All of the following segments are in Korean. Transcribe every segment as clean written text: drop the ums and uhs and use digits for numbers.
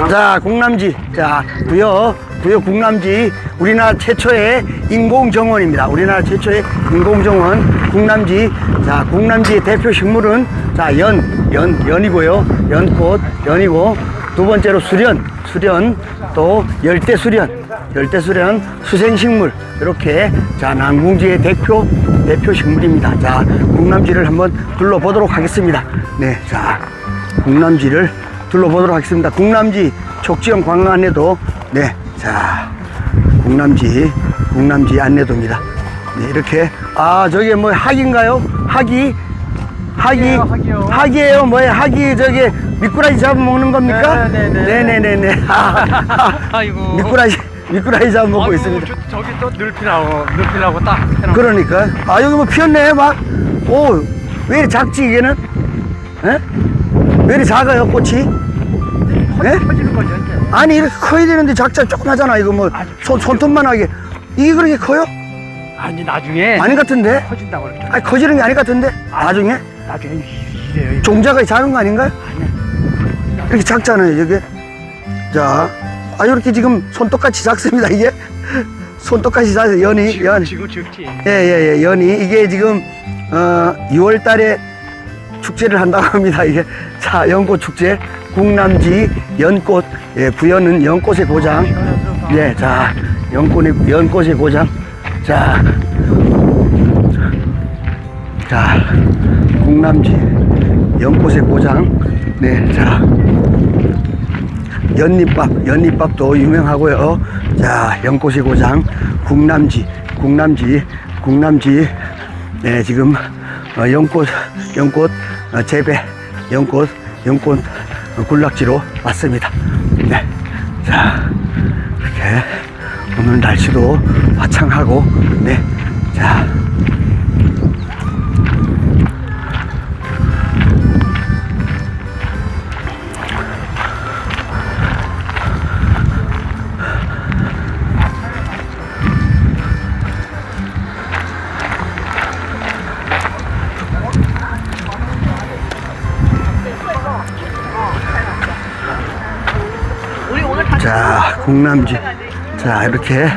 자, 국남지. 자, 부여 국남지. 우리나라 최초의 인공정원입니다. 우리나라 최초의 인공정원 국남지. 자, 국남지의 대표 식물은 자, 연이고요. 연꽃, 연이고, 두 번째로 수련, 또 열대수련, 수생식물. 이렇게 자, 남궁지의 대표 식물입니다. 자, 국남지를 한번 둘러보도록 하겠습니다. 네, 자, 국남지를 둘러보도록 하겠습니다. 국남지 촉지형 관광 안내도, 네, 자, 국남지 안내도입니다. 네, 이렇게, 아, 저게 뭐 학인가요? 학이에요. 뭐예요? 학이 저기 미꾸라지 잡아먹는 겁니까? 네네네네. 아이고. 미꾸라지 잡아먹고 있습니다. 저기 또 늘피라고 딱 해놓은. 그러니까. 아, 여기 뭐 피었네, 막. 오, 왜 이렇게 작지, 이게는? 에? 왜 이렇게 작아요, 꽃이? 예? 커지는 거죠, 이제. 아니, 이렇게 커야 되는데 작자 조그마잖아, 이거 뭐. 손톱만 하게. 이게 그렇게 커요? 아니, 나중에. 아닌 같은데? 커진다고 그랬죠. 아니, 커지는 게 아닌 같은데? 나중에? 나중에 이래요. 종자가 작은 거 아닌가요? 이렇게 작잖아요, 이게. 자, 아, 이렇게 지금 손톱같이 작습니다, 이게. 손톱같이 작아요, 연이. 지금 적지. 예, 연이. 이게 지금, 6월 달에 축제를 한다고 합니다, 이게. 자, 연꽃 축제. 국남지, 연꽃. 예, 부여는 연꽃의 고장. 예, 자, 연꽃의 고장. 자, 국남지, 연꽃의 고장. 네, 자, 연잎밥도 유명하고요. 자, 연꽃의 고장, 국남지. 네, 지금 연꽃 재배, 연꽃 군락지로 왔습니다. 네, 자, 이렇게 오늘 날씨도 화창하고, 네, 자. 자, 국남지. 자, 이렇게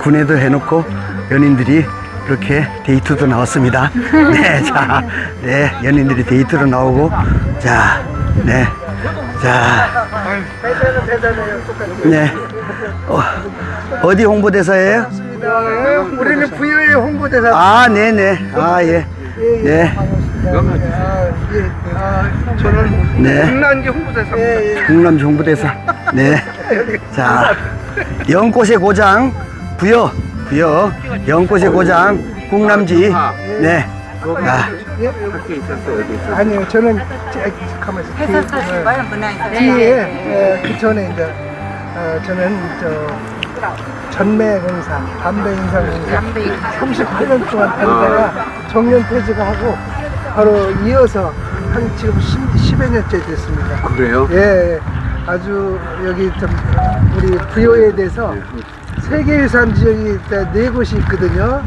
군에도 해놓고 연인들이 이렇게 데이트도 나왔습니다. 네, 자, 네, 연인들이 데이트로 나오고, 자, 네, 자, 네, 어디 홍보대사예요? 우리는 부여의 홍보대사. 아, 네네, 아, 예, 네, 저는 네. 국남지 홍보대사입니다. 국남지 홍보대사. 네, 자, 연꽃의 고장 부여 연꽃의 고장 국남지. 네, 아, 아니요, 저는 가만히 뒤에 그 전에 이제 저는 전매공사, 담배인상공사 38년 동안 다니다가 정년퇴직을 하고 바로 이어서 한 지금 10여 년째 됐습니다. 그래요? 예, 아주 여기 좀 우리 부여에 대해서 세계유산 지역이 4곳이 있거든요.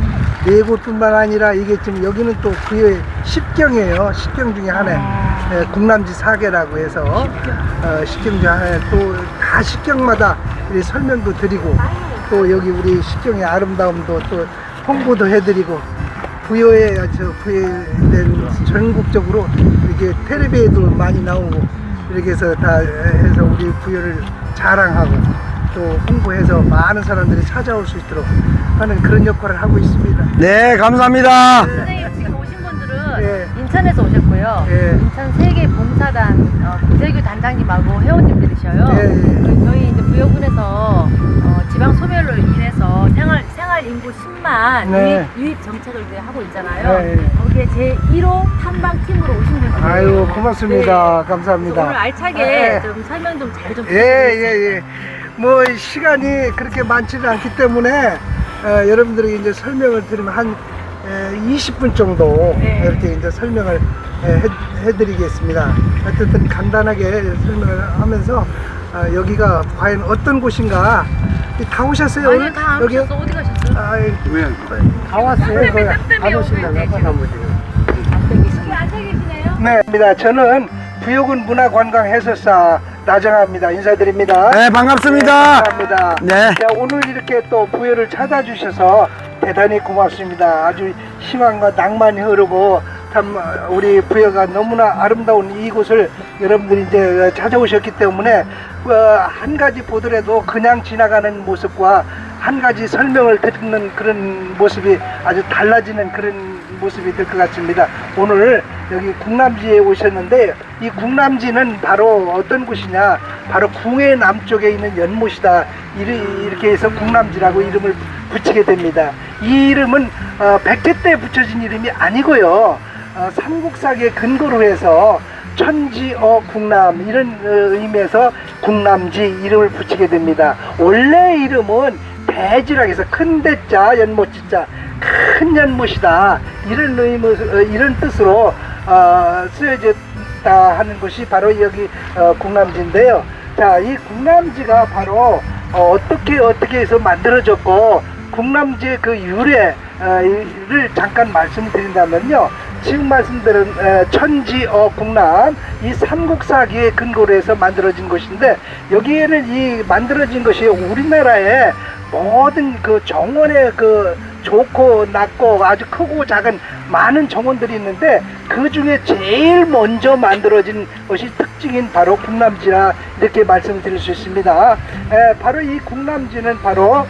4곳뿐만 아니라 이게 지금 여기는 또 부여의 10경이에요. 10경 중에 하나에 국남지 4개라고 해서 10경 중에 하나에 또 다 10경마다 설명도 드리고 또 여기 우리 10경의 아름다움도 또 홍보도 해드리고 부여에 대한 전국적으로 이렇게 텔레비에도 많이 나오고 이렇게 해서 다 해서 우리 부여를 자랑하고 또 홍보해서 많은 사람들이 찾아올 수 있도록 하는 그런 역할을 하고 있습니다. 네, 감사합니다. 선생님 지금 오신 분들은 예. 인천에서 오셨고요. 예. 인천 세계봉사단 구재규 단장님하고 회원님들이셔요. 예. 저희 이제 부여군에서 지방 소멸로 인해서 생활 인구 10만 네. 유입 정책을 이제 하고 있잖아요. 네. 거기에 제 1호 탐방팀으로 오신 분들이에요. 아유, 고맙습니다. 네. 감사합니다. 그래서 오늘 알차게 예. 좀 설명 좀 잘 좀 예. 뭐 시간이 그렇게 많지는 않기 때문에 여러분들에게 이제 설명을 드리면 한 20분 정도 네. 이렇게 이제 설명을 해드리겠습니다. 어쨌든 간단하게 설명을 하면서 여기가 과연 어떤 곳인가 다 오셨어요? 아니 오늘? 다 안 여기? 오셨어. 어디 가셨어요? 왜? 다 왔어요. 거의 안 오신다고 네, 저는 부여군 문화관광해설사 나정합니다. 인사드립니다. 네, 반갑습니다. 감사합니다. 네. 자, 오늘 이렇게 또 부여를 찾아주셔서 대단히 고맙습니다. 아주 희망과 낭만이 흐르고 참 우리 부여가 너무나 아름다운 이곳을 여러분들이 이제 찾아오셨기 때문에 한 가지 보더라도 그냥 지나가는 모습과 한 가지 설명을 듣는 그런 모습이 아주 달라지는 그런 모습이 될 것 같습니다. 오늘 여기 국남지에 오셨는데 이 국남지는 바로 어떤 곳이냐, 바로 궁의 남쪽에 있는 연못이다. 이렇게 해서 국남지라고 이름을 붙이게 됩니다. 이 이름은 백제 때 붙여진 이름이 아니고요, 삼국사기에 근거로 해서 천지어 국남 이런 의미에서 국남지 이름을 붙이게 됩니다. 원래 이름은 대지라고 해서 큰 대자 연못지자 큰 연못이다 이런 의미 이런 뜻으로 쓰여졌다 하는 것이 바로 여기 국남지인데요. 자, 이 국남지가 바로 어떻게 해서 만들어졌고 국남지의 그 유래를 잠깐 말씀드린다면요, 지금 말씀드린 천지어 국남 이 삼국사기에 근거로 해서 만들어진 것인데, 여기에는 이 만들어진 것이 우리나라의 모든 그 정원의 그 좋고 낮고 아주 크고 작은 많은 정원들이 있는데 그 중에 제일 먼저 만들어진 것이 특징인 바로 국남지라 이렇게 말씀드릴 수 있습니다. 바로 이 국남지는 바로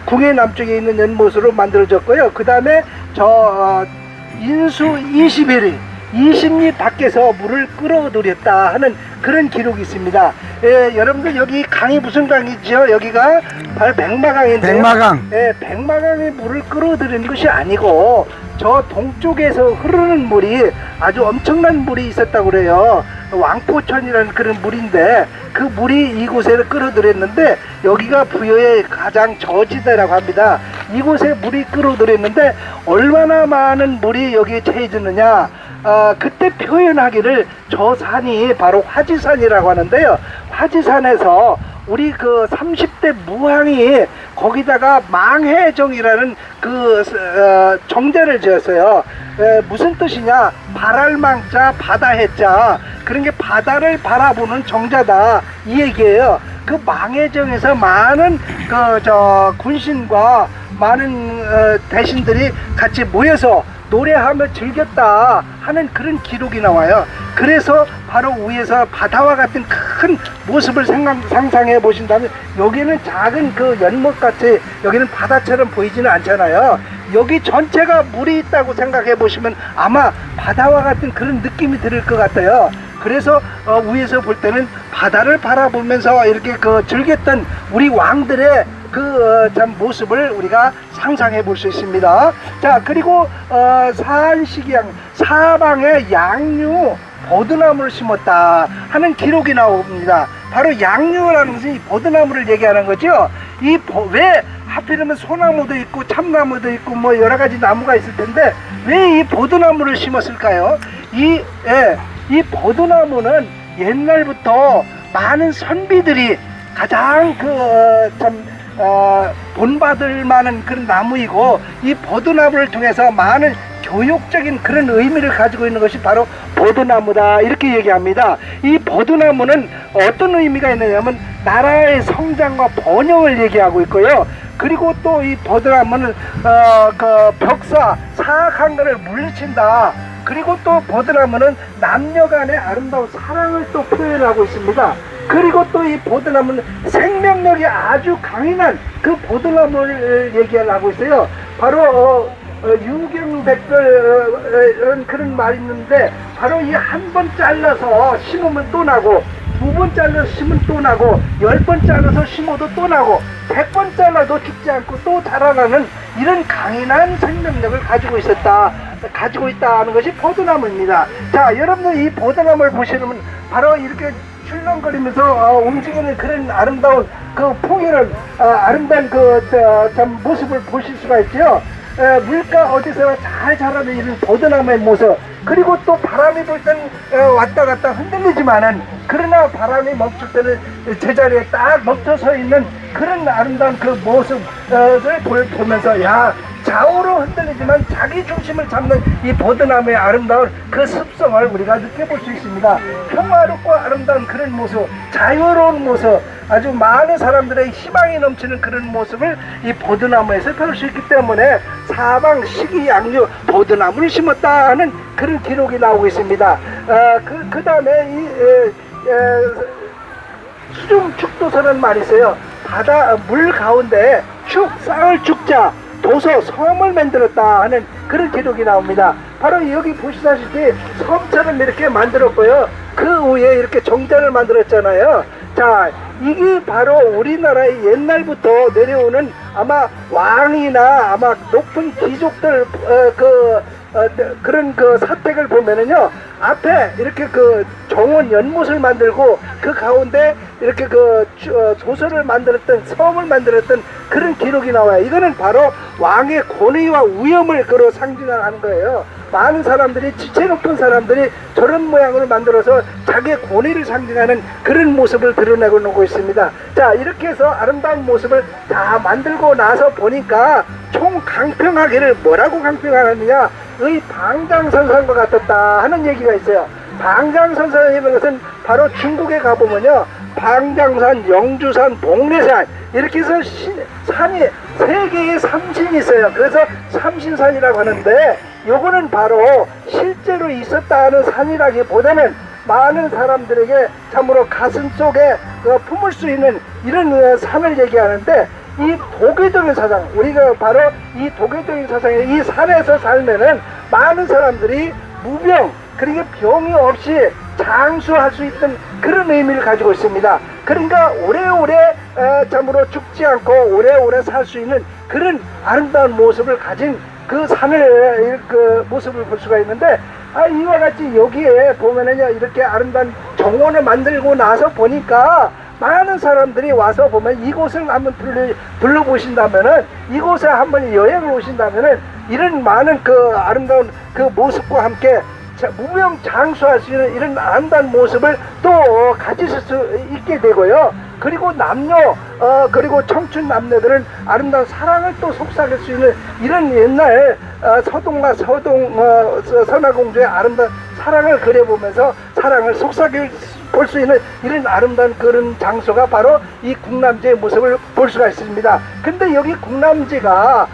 궁의 남쪽에 있는 연못으로 만들어졌고요. 그 다음에 인수 20일이 20리 밖에서 물을 끌어들였다 하는 그런 기록이 있습니다. 여러분들 여기 강이 무슨 강이죠? 여기가 바로 백마강인데요. 백마강. 백마강의 물을 끌어들이는 것이 아니고 저 동쪽에서 흐르는 물이 아주 엄청난 물이 있었다고 그래요. 왕포천이라는 그런 물인데 그 물이 이곳에 끌어들였는데 여기가 부여의 가장 저지대라고 합니다. 이곳에 물이 끌어들였는데 얼마나 많은 물이 여기에 채워지느냐, 그때 표현하기를 저 산이 바로 화지산이라고 하는데요. 화지산에서 우리 그 30대 무왕이 거기다가 망해정이라는 그 정자를 지었어요. 무슨 뜻이냐, 발알망자 바다해자, 그런 게 바다를 바라보는 정자다 이 얘기예요. 그 망해정에서 많은 군신과 많은 대신들이 같이 모여서 노래하며 즐겼다 하는 그런 기록이 나와요. 그래서 바로 위에서 바다와 같은 큰 모습을 상상해 보신다면 여기는 작은 그 연못같이 여기는 바다처럼 보이지는 않잖아요. 여기 전체가 물이 있다고 생각해 보시면 아마 바다와 같은 그런 느낌이 들 것 같아요. 그래서 위에서 볼 때는 바다를 바라보면서 이렇게 즐겼던 우리 왕들의 참 모습을 우리가 상상해 볼 수 있습니다. 자, 그리고 산식양 사방에 양류 버드나무를 심었다 하는 기록이 나옵니다. 바로 양류라는 것은 이 버드나무를 얘기하는 거죠. 왜 하필이면 소나무도 있고 참나무도 있고 뭐 여러 가지 나무가 있을 텐데 왜 이 버드나무를 심었을까요? 이 버드나무는 옛날부터 많은 선비들이 가장 본받을 만한 그런 나무이고, 이 버드나무를 통해서 많은 교육적인 그런 의미를 가지고 있는 것이 바로 버드나무다 이렇게 얘기합니다. 이 버드나무는 어떤 의미가 있느냐면 나라의 성장과 번영을 얘기하고 있고요. 그리고 또 이 버드나무는 벽사 사악한 것을 물리친다. 그리고 또 버드나무는 남녀 간의 아름다운 사랑을 또 표현하고 있습니다. 그리고 또 이 버드나무는 생명력이 아주 강인한 그 버드나무를 얘기하고 있어요. 바로 유경백별 그런 말이 있는데 바로 이 한 번 잘라서 심으면 또 나고, 2번 잘라서 심으면 또 나고, 10번 잘라서 심어도 또 나고, 100번 잘라도 죽지 않고 또 자라나는 이런 강인한 생명력을 가지고 있다 하는 것이 버드나무입니다. 자, 여러분들 이 버드나무를 보시면 바로 이렇게 출렁거리면서 움직이는 그런 아름다운 그 풍요를 아름다운 참 모습을 보실 수가 있죠. 물가 어디서 잘 자라는 이런 버드나무의 모습, 그리고 또 바람이 불 때는 왔다 갔다 흔들리지만은 그러나 바람이 멈출 때는 제자리에 딱 멈춰서 있는 그런 아름다운 그 모습을 보면서 야, 좌우로 흔들리지만 자기 중심을 잡는 이 버드나무의 아름다운 그 습성을 우리가 느껴볼 수 있습니다. 평화롭고 아름다운 그런 모습, 자유로운 모습, 아주 많은 사람들의 희망이 넘치는 그런 모습을 이 버드나무에서 볼 수 있기 때문에 사방 시기양류 버드나무를 심었다 하는 그런 기록이 나오고 있습니다. 그 다음에 이 수중축도서는 말이 있어요. 바다 물 가운데 쌓을 축자 도서 섬을 만들었다 하는 그런 기록이 나옵니다. 바로 여기 보시다시피 섬처럼 이렇게 만들었고요. 그 위에 이렇게 정자를 만들었잖아요. 자, 이게 바로 우리나라의 옛날부터 내려오는 아마 왕이나 아마 높은 귀족들 그런 그 사택을 보면은요, 앞에 이렇게 그 정원 연못을 만들고 그 가운데 이렇게 그 도서를 만들었던 섬을 만들었던 그런 기록이 나와요. 이거는 바로 왕의 권위와 위엄을 그로 상징하는 거예요. 많은 사람들이 지체 높은 사람들이 저런 모양을 만들어서 자기의 권위를 상징하는 그런 모습을 드러내고 오고 있습니다. 자, 이렇게 해서 아름다운 모습을 다 만들고 나서 보니까 총 강평하기를 뭐라고 강평하느냐, 의 방장선상과 같았다 하는 얘기가 있어요. 방장선상이라는 것은 바로 중국에 가보면요, 방장산, 영주산, 복례산 이렇게 해서 산이 세 개의 삼신이 있어요. 그래서 삼신산이라고 하는데, 요거는 바로 실제로 있었다는 산이라기보다는 많은 사람들에게 참으로 가슴 속에 품을 수 있는 이런 산을 얘기하는데, 이 도계적인 사상, 우리가 바로 이 도계적인 사상에 이 산에서 살면은 많은 사람들이 무병, 그리고 병이 없이 장수할 수 있는 그런 의미를 가지고 있습니다. 그러니까 오래오래 참으로 죽지 않고 오래오래 살 수 있는 그런 아름다운 모습을 가진 그 산을 그 모습을 볼 수가 있는데, 이와 같이 여기에 보면은요, 이렇게 아름다운 정원을 만들고 나서 보니까 많은 사람들이 와서 보면 이곳을 한번 둘러보신다면은, 이곳에 한번 여행을 오신다면은 이런 많은 그 아름다운 그 모습과 함께 무병장수할 수 있는 이런 아름다운 모습을 또 가지실 수 있게 되고요. 그리고 남녀 그리고 청춘 남녀들은 아름다운 사랑을 또 속삭일 수 있는 이런 옛날 서동과 선화공주의 아름다운 사랑을 그려보면서 사랑을 속삭일 볼 수 있는 이런 아름다운 그런 장소가 바로 이 궁남지의 모습을 볼 수가 있습니다. 근데 여기 궁남지가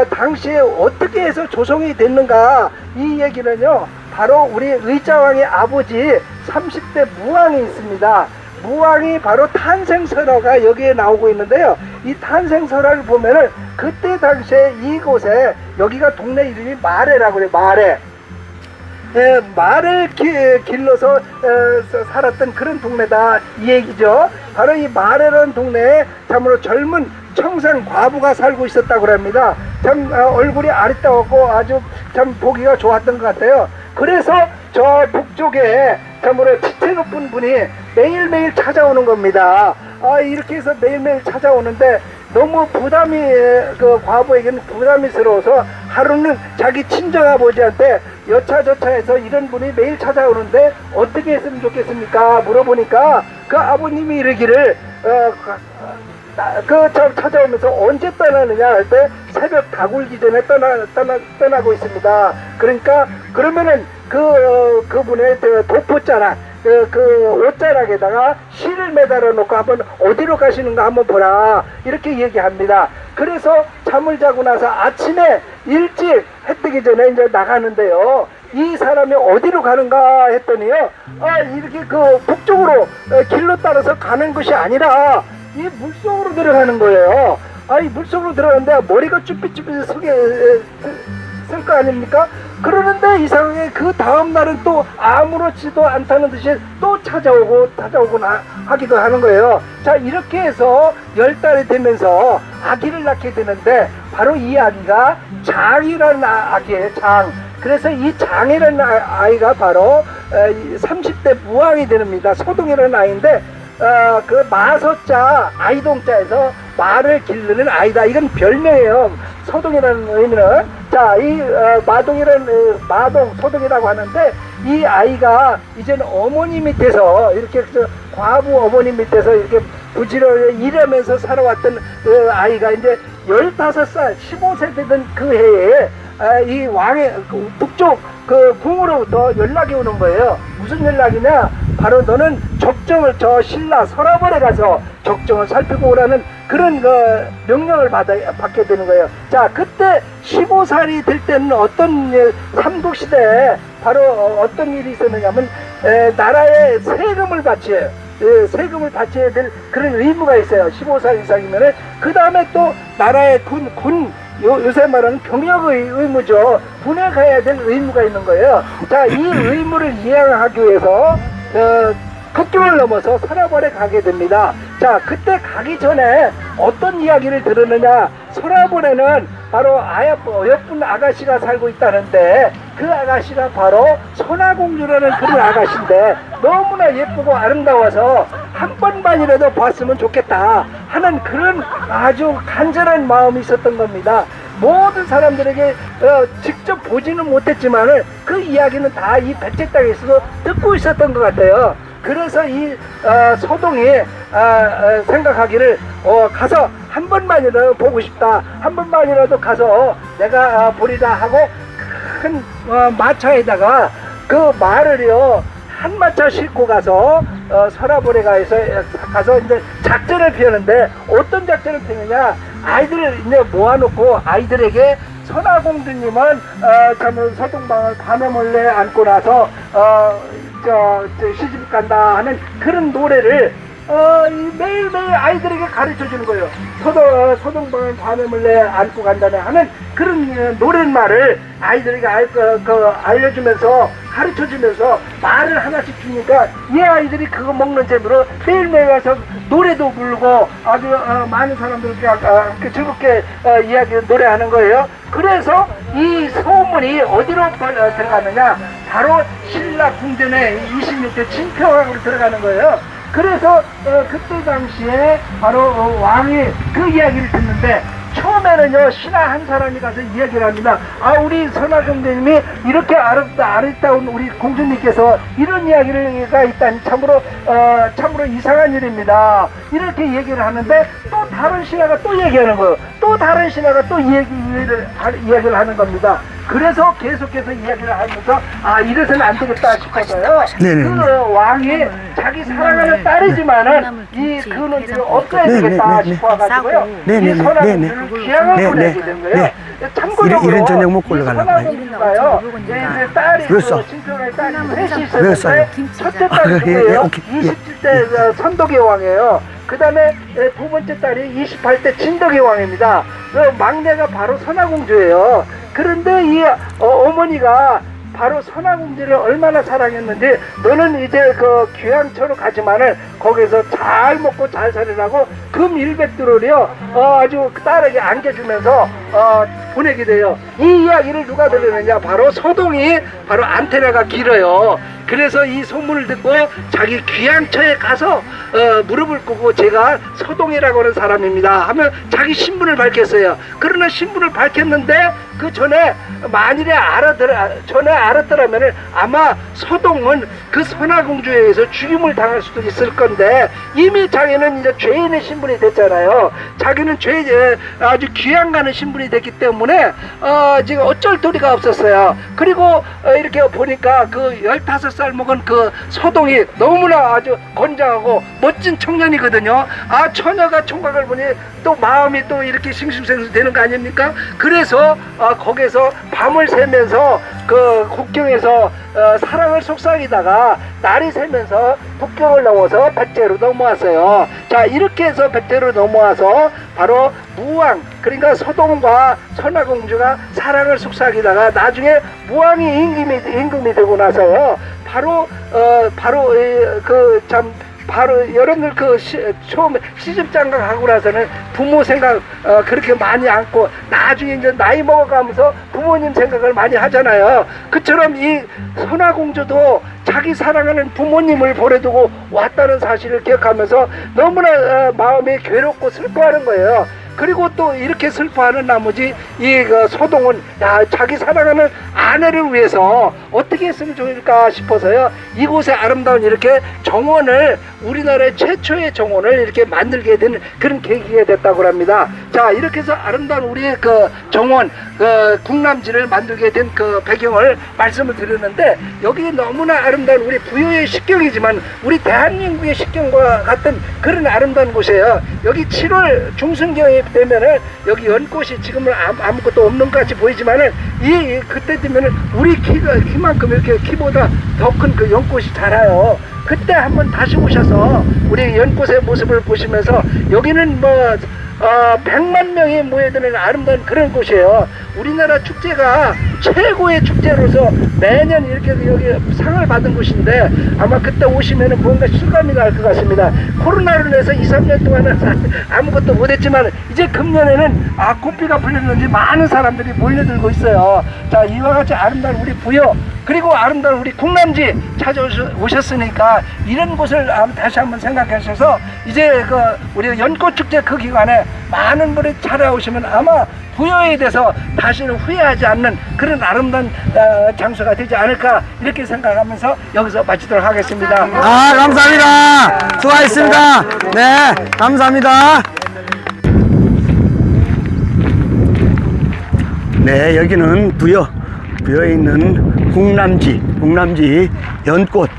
당시에 어떻게 해서 조성이 됐는가, 이 얘기는요, 바로 우리 의자왕의 아버지 30대 무왕이 있습니다. 무왕이 바로 탄생설화가 여기에 나오고 있는데요, 이 탄생설화를 보면은 그때 당시에 이곳에, 여기가 동네 이름이 마래라고 해요. 마래. 말을 길러서 살았던 그런 동네다 이 얘기죠. 바로 이 마래라는 동네에 참으로 젊은 청산 과부가 살고 있었다고 합니다. 참 얼굴이 아리따웠고 아주 참 보기가 좋았던 것 같아요. 그래서 저 북쪽에 참으로 지체 높은 분이 매일매일 찾아오는 겁니다. 이렇게 해서 매일매일 찾아오는데 너무 부담이, 그 과부에게는 부담이스러워서 하루는 자기 친정아버지한테 여차저차해서 이런 분이 매일 찾아오는데 어떻게 했으면 좋겠습니까 물어보니까, 그 아버님이 이르기를 찾아오면서 언제 떠나느냐 할 때 새벽 다굴기 전에 떠나고 있습니다. 그러니까 그러면은 그분의 도포자락, 그 옷자락에다가 실을 매달아 놓고 한번 어디로 가시는가 한번 보라, 이렇게 얘기합니다. 그래서 잠을 자고 나서 아침에 일찍 해 뜨기 전에 이제 나가는데요, 이 사람이 어디로 가는가 했더니요, 이렇게 그 북쪽으로 길로 따라서 가는 것이 아니라 이 물속으로 들어가는 거예요. 이 물속으로 들어가는데 머리가 쭈삣쭈삣 쓸 거 아닙니까? 그러는데 이상하게 그 다음날은 또 아무렇지도 않다는 듯이 또 찾아오거나 하기도 하는 거예요. 자, 이렇게 해서 10달이 되면서 아기를 낳게 되는데, 바로 이 아기가 장이라는 아기예요. 장. 그래서 이 장이라는 아이가 바로 30대 무왕이 됩니다. 소동이라는 아이인데, 그 마서자 아이동자에서 말을 기르는 아이다, 이건 별명이에요. 소동이라는 의미는. 자, 이 마동이라는 마동 소동이라고 하는데 이 아이가 이제는 어머니 밑에서 이렇게 과부 어머니 밑에서 이렇게 부지런히 일하면서 살아왔던 그 아이가 이제 15살, 15세 되던 그 해에 이 왕의 북쪽 그 궁으로부터 연락이 오는 거예요. 무슨 연락이냐? 바로 너는 적정을 저 신라 서라벌에 가서 적정을 살피고 오라는 그런 그 명령을 받게 되는 거예요. 자, 그때 15살이 될 때는 어떤 삼국시대에 바로 어떤 일이 있었느냐면 나라에 세금을 바쳐요. 세금을 바쳐야 될 그런 의무가 있어요. 15살 이상이면은. 그 다음에 또 나라의 요새 말하는 병역의 의무죠. 군에 가야 될 의무가 있는 거예요. 자, 이 의무를 이행하기 위해서 국경을 넘어서 서라벌에 가게 됩니다. 자, 그때 가기 전에 어떤 이야기를 들었느냐? 서라벌에는 바로 어여쁜 아가씨가 살고 있다는데 그 아가씨가 바로 선화공주라는 그런 아가씨인데 너무나 예쁘고 아름다워서 한 번만이라도 봤으면 좋겠다 하는 그런 아주 간절한 마음이 있었던 겁니다. 모든 사람들에게 직접 보지는 못했지만 그 이야기는 다 이 백제 땅에서도 듣고 있었던 것 같아요. 그래서 이 소동이 생각하기를 가서 한 번만이라도 보고 싶다, 한 번만이라도 가서 내가 보리라 하고 큰 마차에다가 그 말을요 한 마차 싣고 가서 서라벌에 가서 이제 작전을 피우는데 어떤 작전을 피우느냐? 아이들을 이제 모아놓고 아이들에게 선화공주님은 참 서동방을 밤에 몰래 안고 나서 시집 간다 하는 그런 노래를 매일매일 아이들에게 가르쳐 주는 거예요. 소동방을 밤에 몰래 안고 간다네 하는 그런 노랫말을 아이들에게 알려주면서 가르쳐 주면서 말을 하나씩 주니까 이 아이들이 그거 먹는 재미로 매일매일 와서 노래도 부르고 아주 많은 사람들께 즐겁게 노래하는 거예요. 그래서 이 소문이 어디로 들어가느냐? 바로 신라 궁전의 26대 친평으로 들어가는 거예요. 그래서 그때 당시에 바로 왕이 그 이야기를 듣는데 처음에는요 신하 한 사람이 가서 이야기를 합니다. 우리 선화공주님이 이렇게 아름다운 우리 공주님께서 이런 이야기가 있다니 참으로 이상한 일입니다. 이렇게 얘기를 하는데 또 다른 신하가 또 얘기하는 거예요. 또 다른 신하가 또 이야기를 하는 겁니다. 그래서 계속해서 이야기를 하면서 이래서는 안 되겠다 싶어서요. 그 왕이 자기 사랑하는 딸이지만은 그 문제를 없애야 되겠다 싶어가지고요. 이 선화공주를 귀향을 보내게 된 거예요. 참고적으로 이런 저녁 먹고 올라가려고 선화공주가요. 이제 딸이 친정에 딸이 셋이 있었는데 첫째 딸이 누구예요? 27대 선덕의 왕이에요. 그 다음에 두 번째 딸이 28대 진덕의 왕입니다. 막내가 바로 선화공주예요. 그런데 이 어머니가 바로 선화공주를 얼마나 사랑했는지 너는 이제 그 귀향처로 가지만은 거기서 잘 먹고 잘 살으라고 금 100두루를요 아주 딸에게 안겨주면서 보내게 돼요. 이 이야기를 누가 들으느냐? 바로 소동이 바로 안테나가 길어요. 그래서 이 소문을 듣고 자기 귀향처에 가서 무릎을 꿇고 제가 소동이라고 하는 사람입니다 하면 자기 신분을 밝혔어요. 그러나 신분을 밝혔는데 그 전에 만일에 알았더라면 아마 소동은 그 선화공주에 의해서 죽임을 당할 수도 있을 건데 이미 자기는 이제 죄인의 신분이 됐잖아요. 자기는 아주 귀양 가는 신분이 됐기 때문에 지금 어쩔 도리가 없었어요. 그리고 이렇게 보니까 그 15살 먹은 그 소동이 너무나 아주 건장하고 멋진 청년이거든요. 처녀가 총각을 보니 또 마음이 또 이렇게 싱숭생숭 되는 거 아닙니까? 그래서 거기서 밤을 새면서 그 국경에서 사랑을 속삭이다가 날이 새면서 국경을 넘어서 백제로 넘어왔어요. 자, 이렇게 해서 백제로 넘어와서 바로 무왕, 그러니까 소동과 선화공주가 사랑을 속삭이다가 나중에 무왕이 임금이 되고 나서요. 바로 여러분들 처음에 시집장가 가고 나서는 부모 생각 그렇게 많이 않고 나중에 이제 나이 먹어가면서 부모님 생각을 많이 하잖아요. 그처럼 이 선화공주도 자기 사랑하는 부모님을 보내두고 왔다는 사실을 기억하면서 너무나 마음이 괴롭고 슬퍼하는 거예요. 그리고 또 이렇게 슬퍼하는 나머지 이 소동은 야, 자기 사랑하는 아내를 위해서 어떻게 했으면 좋을까 싶어서요. 이곳에 아름다운 이렇게 정원을 우리나라의 최초의 정원을 이렇게 만들게 된 그런 계기가 됐다고 합니다. 자, 이렇게 해서 아름다운 우리의 그 정원, 국남지를 만들게 된 그 배경을 말씀을 드렸는데, 여기 너무나 아름다운 우리 부여의 식경이지만 우리 대한민국의 식경과 같은 그런 아름다운 곳이에요. 여기 7월 중순경이 되면은 여기 연꽃이 지금은 아무것도 없는 것 같이 보이지만은 그때 되면은 우리 키만큼 이렇게 키보다 더 큰 그 연꽃이 자라요. 그때 한번 다시 오셔서 우리 연꽃의 모습을 보시면서, 여기는 뭐 100만 명이 모여드는 아름다운 그런 곳이에요. 우리나라 축제가 최고의 축제로서 매년 이렇게 여기 상을 받은 곳인데, 아마 그때 오시면은 뭔가 실감이 날 것 같습니다. 코로나로 인해서 2, 3년 동안은 아무것도 못했지만 이제 금년에는 꽃비가 풀렸는지 많은 사람들이 몰려들고 있어요. 자, 이와 같이 아름다운 우리 부여, 그리고 아름다운 우리 국남지 찾아오셨으니까 이런 곳을 다시 한번 생각하셔서 이제 우리 연꽃축제 그 기간에 많은 분이 찾아오시면 아마 부여에 대해서 다시는 후회하지 않는 그런 아름다운 장소가 되지 않을까, 이렇게 생각하면서 여기서 마치도록 하겠습니다. 감사합니다. 수고하셨습니다. 네, 감사합니다. 네, 여기는 부여에 있는 국남지 연꽃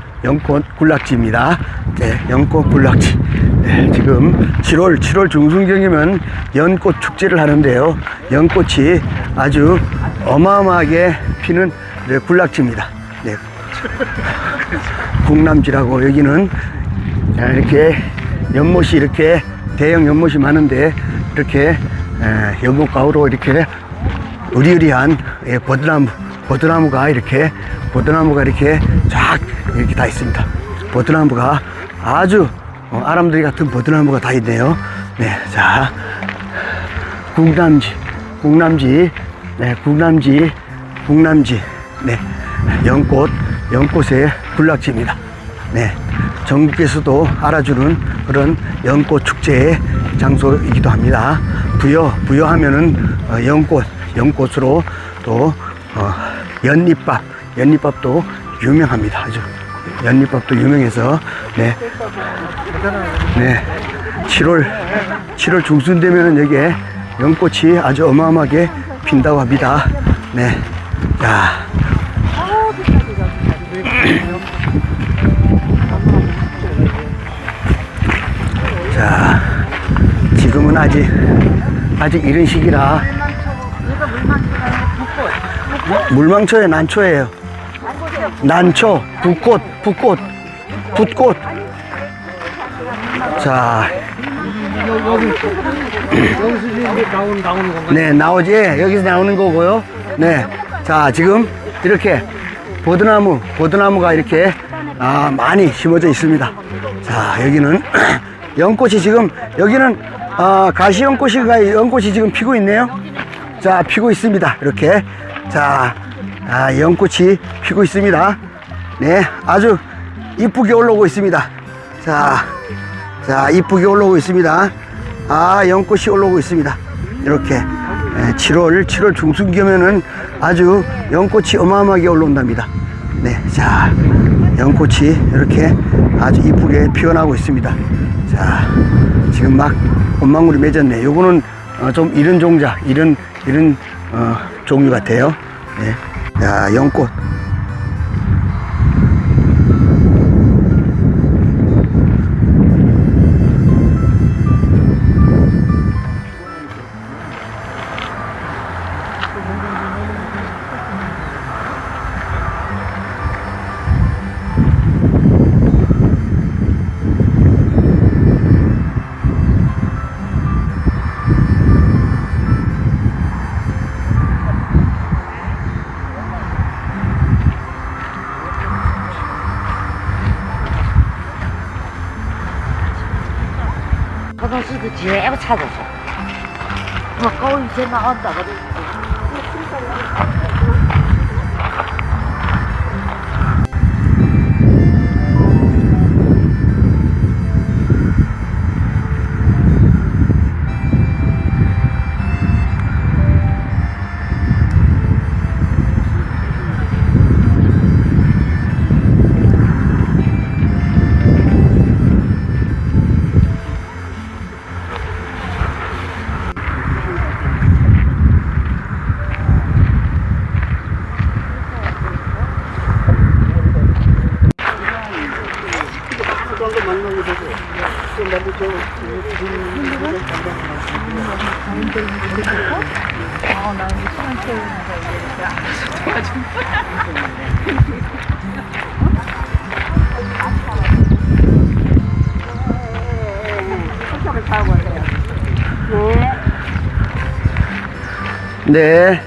군락지입니다. 네, 연꽃 군락지. 네, 지금 7월 중순경이면 연꽃 축제를 하는데요. 연꽃이 아주 어마어마하게 피는 군락지입니다. 네. 국남지라고, 여기는 이렇게 연못이, 이렇게 대형 연못이 많은데 이렇게 연못 가으로 이렇게 으리으리한 버드나무가 이렇게 쫙 이렇게 다 있습니다. 버드나무가 아주 아람들이 같은 버드나무가 다 있네요. 네, 자, 국남지, 네, 연꽃의 군락지입니다. 네, 전국에서도 알아주는 그런 연꽃 축제의 장소이기도 합니다. 부여하면은 연꽃으로 또 연잎밥도 유명합니다. 아주 연잎밥도 유명해서, 네, 7월 중순 되면은 여기에 연꽃이 아주 어마어마하게 핀다고 합니다. 네, 자, 지금은 아직 이른 시기라. 물망초에 난초예요. 난초, 붓꽃. 자, 네, 나오지. 여기서 나오는 거고요. 네, 자, 지금 이렇게 버드나무가 이렇게 많이 심어져 있습니다. 자, 여기는 연꽃이 지금, 여기는 연꽃이 지금 피고 있네요. 자, 피고 있습니다. 이렇게. 자, 연꽃이 피고 있습니다. 네, 아주 이쁘게 올라오고 있습니다. 자, 이쁘게 올라오고 있습니다. 연꽃이 올라오고 있습니다. 이렇게 7월 중순경에는 아주 연꽃이 어마어마하게 올라온답니다. 네, 자, 연꽃이 이렇게 아주 이쁘게 피어나고 있습니다. 자, 지금 막 꽃망울이 맺었네. 요거는 좀 이른 종류 같아요. 네, 자, 연꽃. 화장실도 제가 찾아서 가까이 이제 나간다 그래. 나 이제 시간 채우면서 이제 이렇게 안 가지고. 네.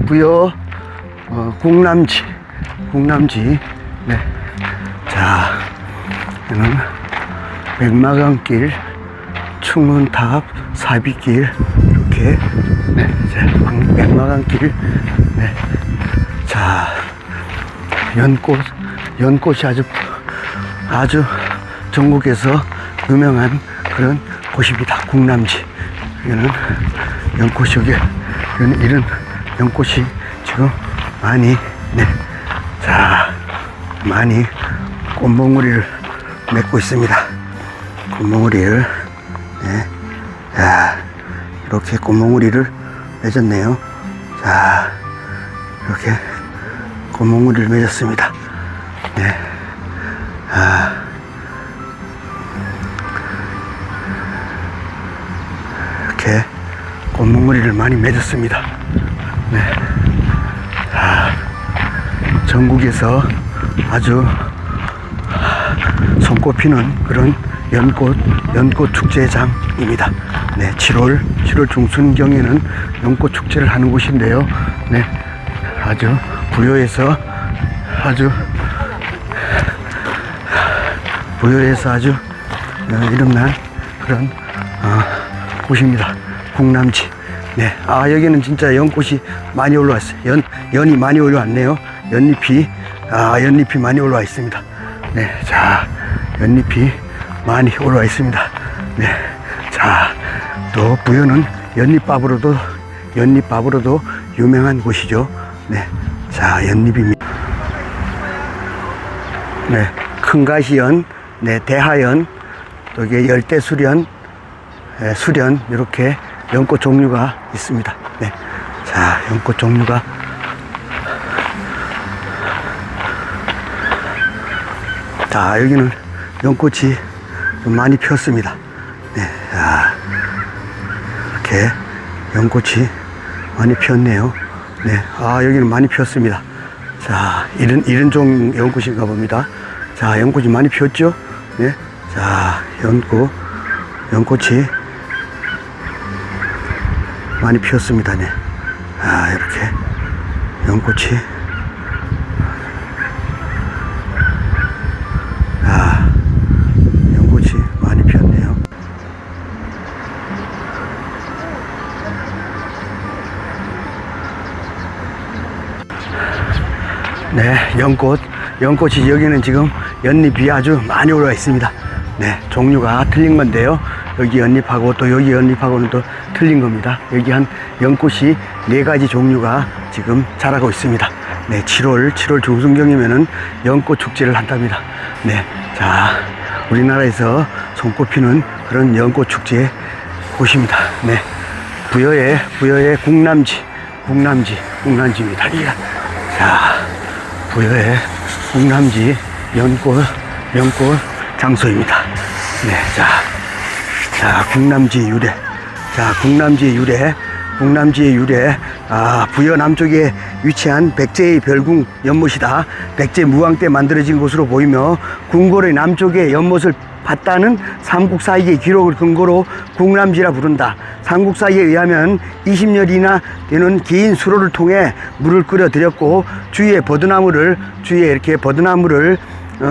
부여, 궁남지, 네. 자, 여기는 백마강길, 충문탑, 사비길, 이렇게, 네, 자, 백마강길, 네. 자, 연꽃이 아주 전국에서 유명한 그런 곳입니다. 궁남지. 여기는 연꽃이 이런 연꽃이 지금 많이, 네. 자, 많이 꽃몽우리를 맺고 있습니다. 꽃몽우리를, 네. 자, 이렇게 꽃몽우리를 맺었네요. 자, 이렇게 꽃몽우리를 맺었습니다. 네. 이렇게 꽃몽우리를 많이 맺었습니다. 네. 전국에서 아주 손꼽히는 그런 연꽃 축제장입니다. 네, 7월 중순경에는 연꽃 축제를 하는 곳인데요. 네, 아주 부여에서 아주 이름난 그런 곳입니다. 궁남지. 네, 여기는 진짜 연꽃이 많이 올라왔어요. 연이 많이 올라왔네요. 연잎이 많이 올라와 있습니다. 네, 자, 연잎이 많이 올라와 있습니다. 네, 자, 또 부여는 연잎밥으로도 유명한 곳이죠. 네, 자, 연잎입니다. 네, 큰가시연, 네, 대하연, 또 이게 열대수련, 수련, 이렇게 연꽃 종류가 있습니다. 네, 자, 연꽃 종류가 자, 여기는 연꽃이 좀 많이 피었습니다. 네, 자, 이렇게 연꽃이 많이 피었네요. 네, 여기는 많이 피었습니다. 자, 이런 종 연꽃인가 봅니다. 자, 연꽃이 많이 피었죠? 네, 자, 연꽃이 많이 피었습니다. 네, 이렇게 연꽃이 많이 피었네요. 네, 연꽃이 여기는 지금 연잎이 아주 많이 올라와 있습니다. 네, 종류가 틀린 건데요. 여기 연잎하고 또 여기 연잎하고는 또 틀린 겁니다. 여기 한 연꽃이 4가지 종류가 지금 자라고 있습니다. 네, 7월 중순경이면은 연꽃 축제를 한답니다. 네, 자, 우리나라에서 손꼽히는 그런 연꽃 축제 곳입니다. 네, 부여의 궁남지입니다. 여기가. 자, 부여의 국남지 연꽃 장소입니다. 네, 자, 국남지 유래. 자, 국남지의 유래. 부여 남쪽에 위치한 백제의 별궁 연못이다. 백제 무왕 때 만들어진 곳으로 보이며 궁궐의 남쪽에 연못을 봤다는 삼국사기의 기록을 근거로 국남지라 부른다. 삼국사기에 의하면 20년이나 되는 긴 수로를 통해 물을 끓여들였고 주위에 이렇게 버드나무를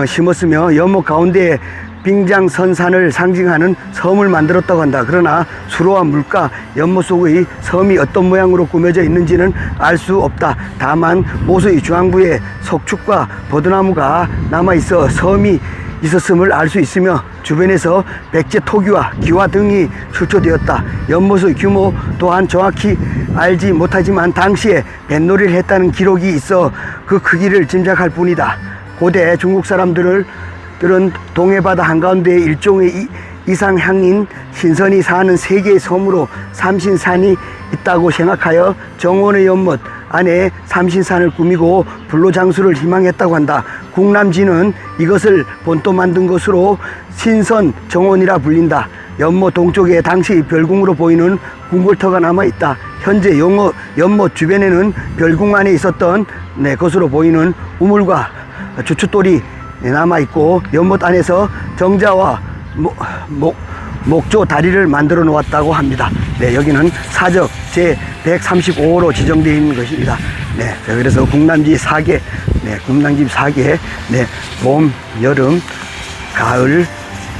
심었으며 연못 가운데에 빙장선산을 상징하는 섬을 만들었다고 한다. 그러나 수로와 물가, 연못 속의 섬이 어떤 모양으로 꾸며져 있는지는 알 수 없다. 다만 모서의 중앙부에 석축과 버드나무가 남아있어 섬이 있었음을 알 수 있으며 주변에서 백제 토기와 기와 등이 출토되었다. 연못의 규모 또한 정확히 알지 못하지만 당시에 뱃놀이를 했다는 기록이 있어 그 크기를 짐작할 뿐이다. 고대 중국 사람들은 동해바다 한가운데에 일종의 이상향인 신선이 사는 세 개의 섬으로 삼신산이 있다고 생각하여 정원의 연못 안에 삼신산을 꾸미고 불로장수를 희망했다고 한다. 국남지는 이것을 본토 만든 것으로 신선 정원이라 불린다. 연못 동쪽에 당시 별궁으로 보이는 궁궐터가 남아있다. 현재 연못 주변에는 별궁 안에 있었던 것으로 보이는 우물과 주춧돌이 남아있고 연못 안에서 정자와 목조 다리를 만들어 놓았다고 합니다. 네, 여기는 사적 제 135호로 지정되어 있는 것입니다. 네, 그래서 국남지 4개, 봄, 여름, 가을,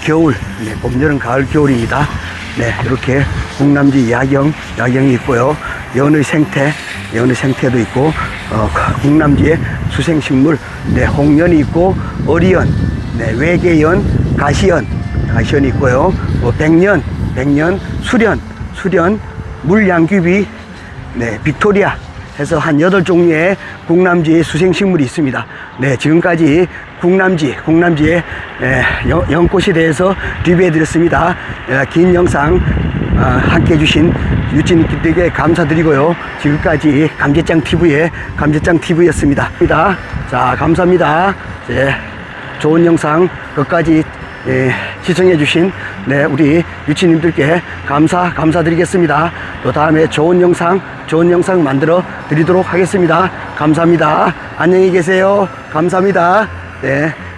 겨울, 봄, 여름, 가을, 겨울입니다. 네, 이렇게 국남지 야경이 있고요. 연의 생태도 있고, 국남지의 수생식물, 홍연이 있고, 어리연, 외계연, 가시연이 있고요. 백년, 수련, 물양귀비, 빅토리아 해서 한 8종류의 국남지의 수생식물이 있습니다. 네, 지금까지 국남지의 연꽃에 대해서 리뷰해 드렸습니다. 긴 영상 함께 해주신 유치님들에게 감사드리고요. 지금까지 감제짱TV였습니다. 자, 감사합니다. 좋은 영상 끝까지 시청해주신 우리 유치님들께 감사드리겠습니다. 또 다음에 좋은 영상 만들어 드리도록 하겠습니다. 감사합니다. 안녕히 계세요. 감사합니다. 네.